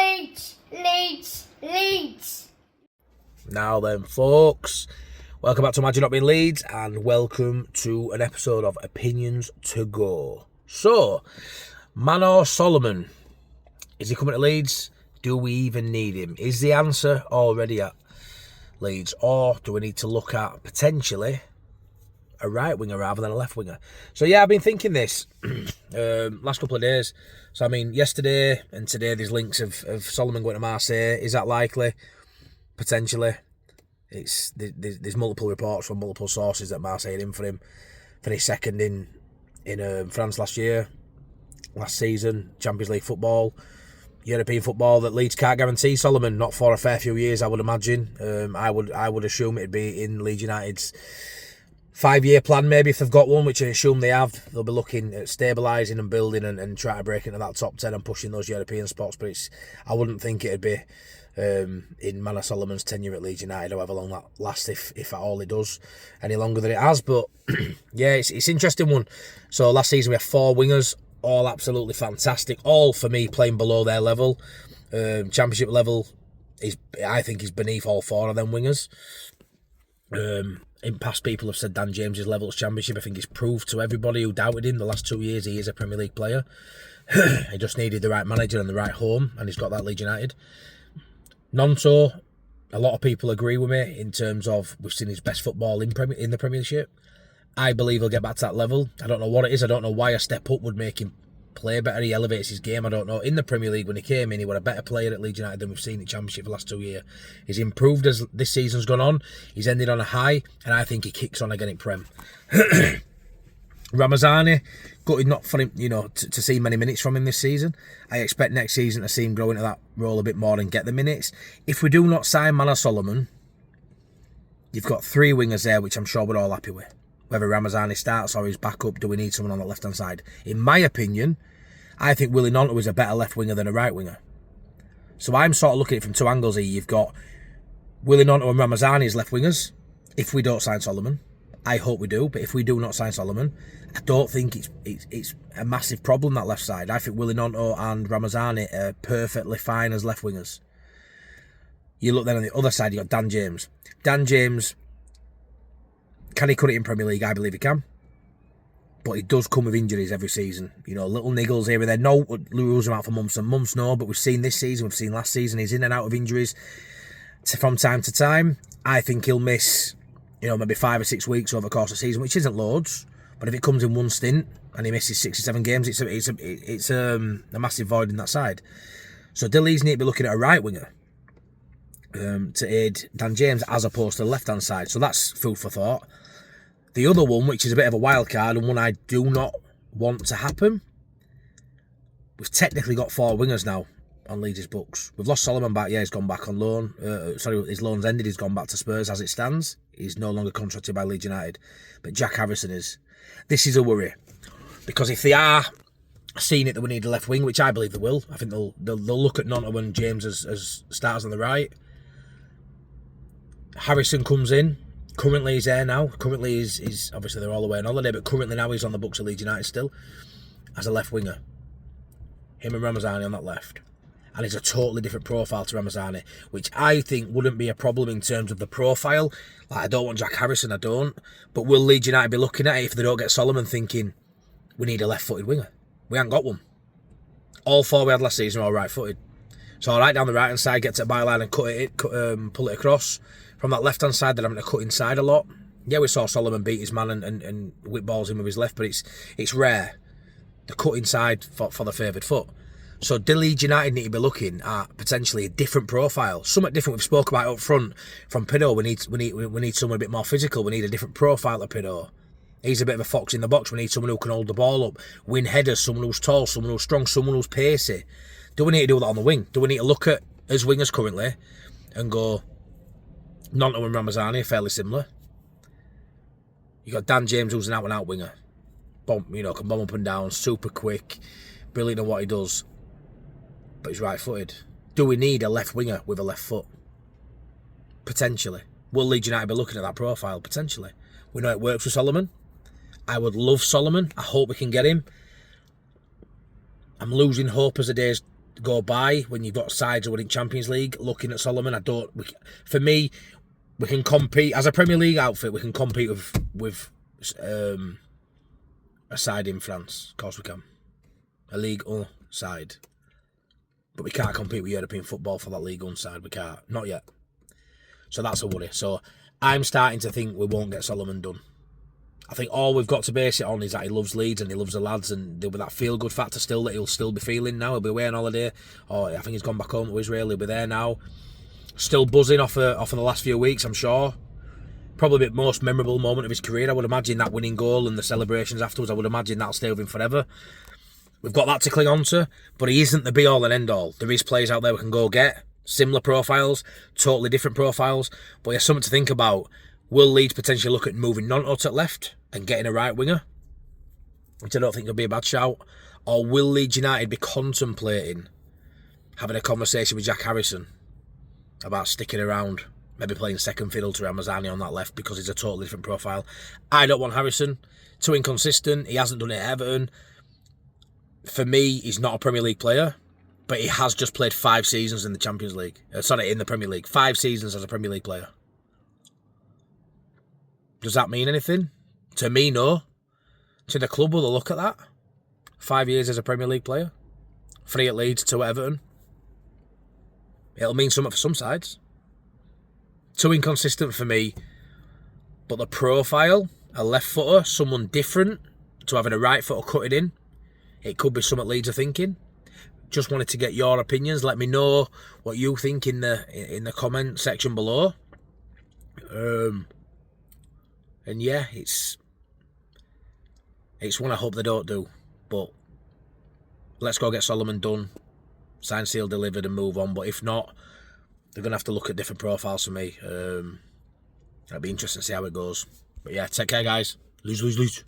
Leeds, Leeds, Leeds. Now then, folks, welcome back to Imagine Not Being Leeds, and welcome to an episode of Opinions to Go. So, Manor Solomon, is he coming to Leeds? Do we even need him? Is the answer already at Leeds, or do we need to look at potentially a right winger rather than a left winger? So yeah, I've been thinking this last couple of days. So I mean, yesterday and today there's links of Solomon going to Marseille. Is that likely? Potentially. There's multiple reports from multiple sources that Marseille in for him. Finished second in France last season, Champions League football, European football, that Leeds can't guarantee Solomon, not for a fair few years, I would imagine. I would assume it'd be in Leeds United's 5-year plan, maybe, if they've got one, which I assume they have. They'll be looking at stabilising and building and trying to break into that top 10 and pushing those European spots. But I wouldn't think it'd be in Manor Solomon's tenure at Leeds United, however long that lasts, if at all it does, any longer than it has. But yeah, it's an interesting one. So last season we had 4 wingers, all absolutely fantastic, all for me playing below their level. Championship level I think is beneath all 4 of them wingers. In past, people have said Dan James's level at Championship. I think it's proved to everybody who doubted him the last 2 years he is a Premier League player. He just needed the right manager and the right home, and he's got that. Leeds United. Nonto, a lot of people agree with me in terms of we've seen his best football in the Premiership. I believe he'll get back to that level. I don't know what it is. I don't know why a step up would make him play better. He elevates his game. I don't know. In the Premier League, when he came in, he was a better player at Leeds United than we've seen in Championship for the last 2 years. He's improved as this season's gone on. He's ended on a high, and I think he kicks on again in Prem. Ramazani, gutted not for him, to see many minutes from him this season. I expect next season to see him grow into that role a bit more and get the minutes. If we do not sign Manor Solomon, you've got 3 wingers there, which I'm sure we're all happy with. Whether Ramazani starts or he's back up, do we need someone on the left-hand side? In my opinion, I think Willie Gnonto is a better left winger than a right winger. So I'm sort of looking at it from 2 angles here. You've got Willie Gnonto and Ramazani as left wingers. If we don't sign Solomon, I hope we do, but if we do not sign Solomon, I don't think it's a massive problem, that left side. I think Willie Gnonto and Ramazani are perfectly fine as left wingers. You look then on the other side, you've got Dan James. Dan James, can he cut it in Premier League? I believe he can. But he does come with injuries every season. Little niggles here and there. No, lose him out for months and months, no. But we've seen this season, we've seen last season, he's in and out of injuries from time to time. I think he'll miss, maybe 5 or 6 weeks over the course of the season, which isn't loads. But if it comes in one stint and he misses 6 or 7 games, it's a massive void in that side. So do Leeds need to be looking at a right winger to aid Dan James as opposed to the left-hand side? So that's food for thought. The other one, which is a bit of a wild card and one I do not want to happen, we've technically got 4 wingers now on Leeds' books. We've lost Solomon back. Yeah, he's gone back on loan. His loan's ended. He's gone back to Spurs as it stands. He's no longer contracted by Leeds United. But Jack Harrison is. This is a worry. Because if they are seeing it that we need a left wing, which I believe they will, I think they'll look at Gnonto and James as starters on the right. Harrison comes in. Currently he's there now. Currently he's obviously they're all away on holiday, but currently now he's on the books of Leeds United still as a left winger. Him and Ramazani on that left. And he's a totally different profile to Ramazani, which I think wouldn't be a problem in terms of the profile. Like, I don't want Jack Harrison, I don't. But will Leeds United be looking at it if they don't get Solomon, thinking, we need a left-footed winger? We haven't got one. All 4 we had last season are all right-footed. So right down the right-hand side, get to the byline and pull it across. From that left-hand side, they're having to cut inside a lot. Yeah, we saw Solomon beat his man and whip balls in with his left, but it's rare. The cut inside for the favoured foot. So do Leeds United need to be looking at potentially a different profile, something different we've spoke about up front from Pinot. We need someone a bit more physical. We need a different profile to Pinot. He's a bit of a fox in the box. We need someone who can hold the ball up, win headers, someone who's tall, someone who's strong, someone who's pacey. Do we need to do that on the wing? Do we need to look at as wingers currently and go, Gnonto and Ramazani are fairly similar. You got Dan James, who's an out-and-out winger. Can bomb up and down, super quick, brilliant at what he does. But he's right-footed. Do we need a left winger with a left foot? Potentially. Will Leeds United be looking at that profile? Potentially. We know it works with Solomon. I would love Solomon. I hope we can get him. I'm losing hope as the days go by when you've got sides winning Champions League. Looking at Solomon, for me, we can compete as a Premier League outfit. We can compete with a side in France. Of course we can. A Ligue 1 side. But we can't compete with European football for that Ligue 1 side. We can't. Not yet. So that's a worry. So I'm starting to think we won't get Solomon done. I think all we've got to base it on is that he loves Leeds and he loves the lads, and there'll be that feel-good factor still that he'll still be feeling now. He'll be away on holiday. Or I think he's gone back home to Israel. He'll be there now. Still buzzing off of the last few weeks, I'm sure. Probably the most memorable moment of his career. I would imagine that winning goal and the celebrations afterwards, I would imagine that'll stay with him forever. We've got that to cling on to, but he isn't the be-all and end-all. There is players out there we can go get. Similar profiles, totally different profiles. But there's something to think about. Will Leeds potentially look at moving Nonto at left and getting a right winger? Which I don't think would be a bad shout. Or will Leeds United be contemplating having a conversation with Jack Harrison about sticking around, maybe playing second fiddle to Ramazani on that left because he's a totally different profile? I don't want Harrison. Too inconsistent. He hasn't done it at Everton. For me, he's not a Premier League player, but he has just played 5 seasons in the Champions League. In the Premier League. 5 seasons as a Premier League player. Does that mean anything? To me, no. To the club, will they look at that? 5 years as a Premier League player. 3 at Leeds, 2 at Everton. It'll mean something for some sides. Too inconsistent for me. But the profile, a left footer, someone different to having a right footer cutting in, it could be something Leeds are thinking. Just wanted to get your opinions. Let me know what you think in the comment section below. And yeah, it's one I hope they don't do. But let's go get Solomon done, signed, sealed, delivered, and move on. But if not, they're gonna have to look at different profiles for me. It'll be interesting to see how it goes. But yeah, take care, guys. Leeds, Leeds, Leeds.